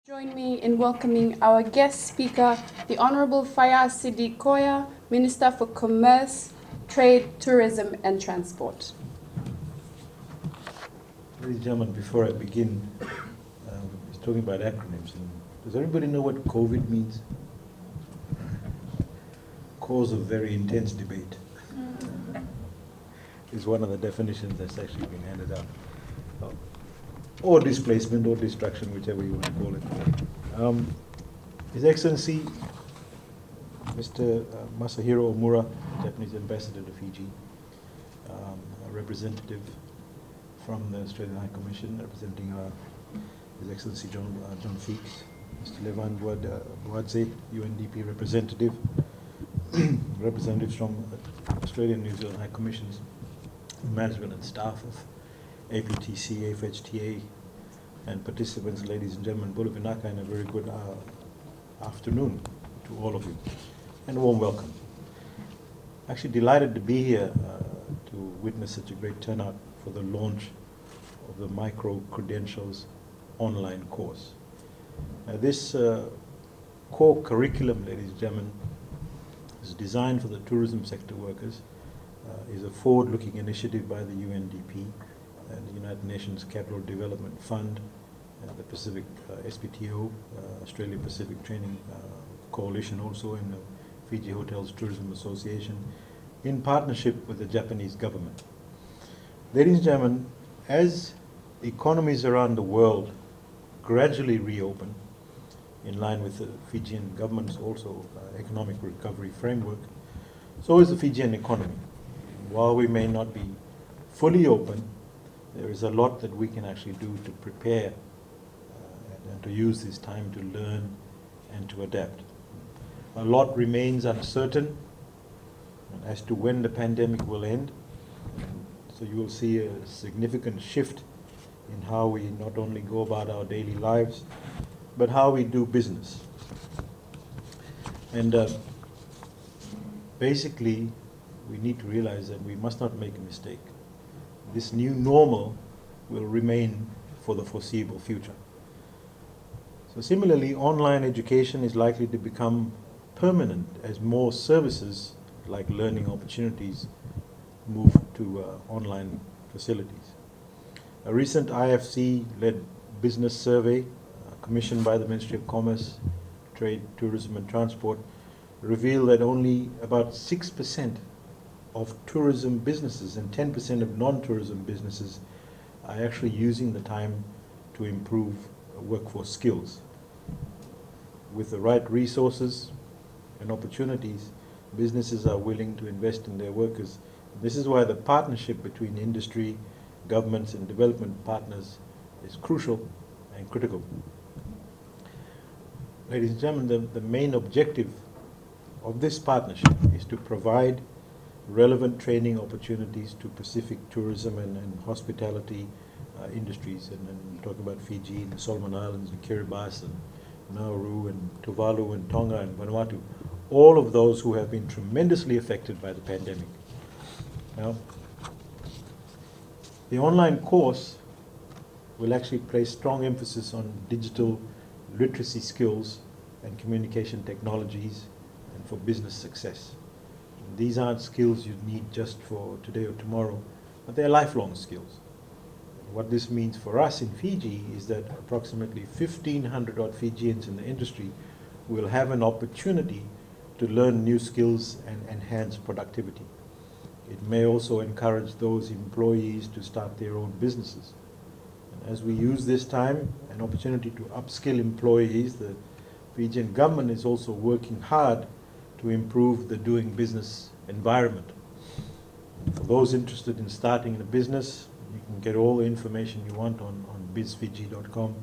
Join me in welcoming our guest speaker, the Honorable Faiyaz Koya, Minister for Commerce, Trade, Tourism and Transport. Ladies and gentlemen, before I begin, he's talking about acronyms. And does everybody know what COVID means? Cause of very intense debate is one of the definitions that's actually been handed out. Or displacement or destruction, whichever you want to call it. His Excellency, Mr. Masahiro Omura, Japanese Ambassador to Fiji, a representative from the Australian High Commission, representing His Excellency John Feeks, Mr. Levan Buadze, UNDP representative, representatives from Australian New Zealand High Commissions, management and staff of APTC, AFHTA, and participants, ladies and gentlemen, Bula Vinaka, and a very good afternoon to all of you, and a warm welcome. Actually delighted to be here to witness such a great turnout for the launch of the Micro Credentials online course. This core curriculum, ladies and gentlemen, is designed for the tourism sector workers, is a forward-looking initiative by the UNDP, and the United Nations Capital Development Fund, the Pacific SPTO, Australia Pacific Training Coalition also, and the Fiji Hotels Tourism Association, in partnership with the Japanese government. Ladies and gentlemen, as economies around the world gradually reopen, in line with the Fijian government's also economic recovery framework, so is the Fijian economy. While we may not be fully open, there is a lot that we can actually do to prepare and to use this time to learn and to adapt. A lot remains uncertain as to when the pandemic will end. So you will see a significant shift in how we not only go about our daily lives, but how we do business. And basically, we need to realize that we must not make a mistake. This new normal will remain for the foreseeable future. So similarly, online education is likely to become permanent as more services like learning opportunities move to online facilities. A recent IFC-led business survey commissioned by the Ministry of Commerce, Trade, Tourism and Transport revealed that only about 6% of tourism businesses and 10% of non-tourism businesses are actually using the time to improve workforce skills. With the right resources and opportunities, businesses are willing to invest in their workers. This is why the partnership between industry, governments and development partners is crucial and critical. Ladies and gentlemen, the main objective of this partnership is to provide relevant training opportunities to Pacific tourism and hospitality industries, and we're talking about Fiji and the Solomon Islands and Kiribati and Nauru and Tuvalu and Tonga and Vanuatu, all of those who have been tremendously affected by the pandemic. Now, the online course will actually place strong emphasis on digital literacy skills and communication technologies and for business success. These aren't skills you need just for today or tomorrow, but they're lifelong skills. What this means for us in Fiji is that approximately 1,500 odd Fijians in the industry will have an opportunity to learn new skills and enhance productivity. It may also encourage those employees to start their own businesses. And as we use this time, an opportunity to upskill employees, the Fijian government is also working hard to improve the doing business environment. For those interested in starting a business, you can get all the information you want on bizfiji.com,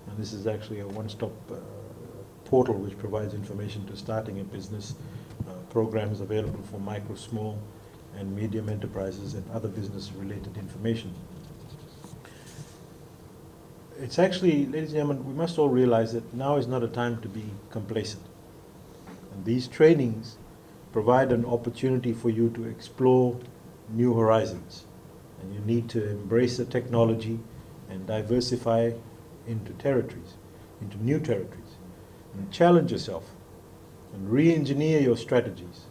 and this is actually a one-stop portal which provides information to starting a business, programs available for micro, small and medium enterprises and other business related information. It's actually, ladies and gentlemen, we must all realize that now is not a time to be complacent. And these trainings provide an opportunity for you to explore new horizons. And you need to embrace the technology and diversify into territories. into new territories and challenge yourself and re-engineer your strategies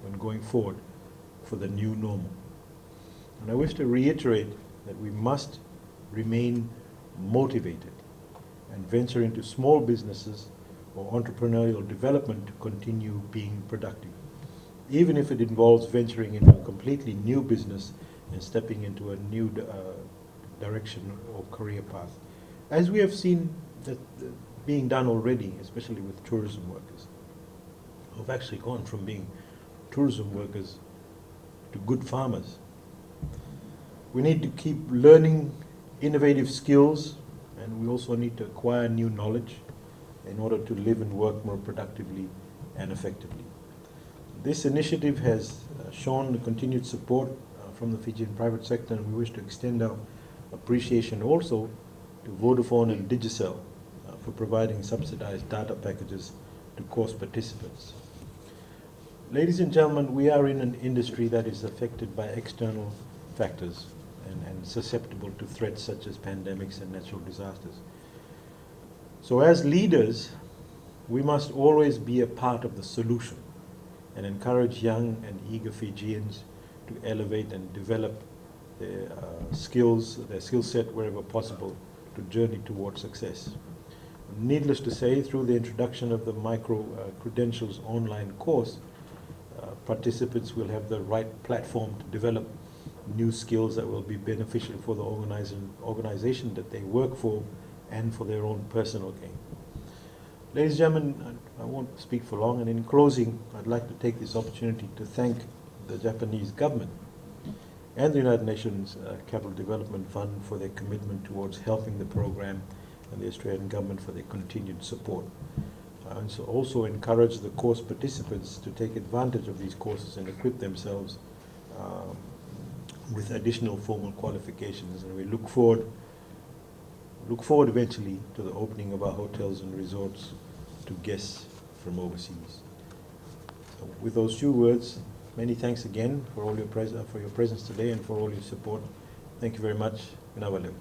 when going forward for the new normal. And I wish to reiterate that we must remain motivated and venture into small businesses or entrepreneurial development to continue being productive, even if it involves venturing into a completely new business and stepping into a new direction or career path, as we have seen that being done already, especially with tourism workers, who've actually gone from being tourism workers to good farmers. We need to keep learning innovative skills, and we also need to acquire new knowledge in order to live and work more productively and effectively. This initiative has shown the continued support from the Fijian private sector, and we wish to extend our appreciation also to Vodafone and Digicel for providing subsidized data packages to course participants. Ladies and gentlemen, we are in an industry that is affected by external factors and susceptible to threats such as pandemics and natural disasters. So as leaders, we must always be a part of the solution and encourage young and eager Fijians to elevate and develop their skills, their skill set wherever possible to journey towards success. Needless to say, through the introduction of the micro credentials online course, participants will have the right platform to develop new skills that will be beneficial for the organization that they work for and for their own personal gain. Ladies and gentlemen, I won't speak for long, and in closing, I'd like to take this opportunity to thank the Japanese government and the United Nations Capital Development Fund for their commitment towards helping the program, and the Australian government for their continued support. And so also encourage the course participants to take advantage of these courses and equip themselves with additional formal qualifications. And we look forward eventually to the opening of our hotels and resorts to guests from overseas. So with those few words, many thanks again for all your presence today and for all your support. Thank you very much. Nawalem.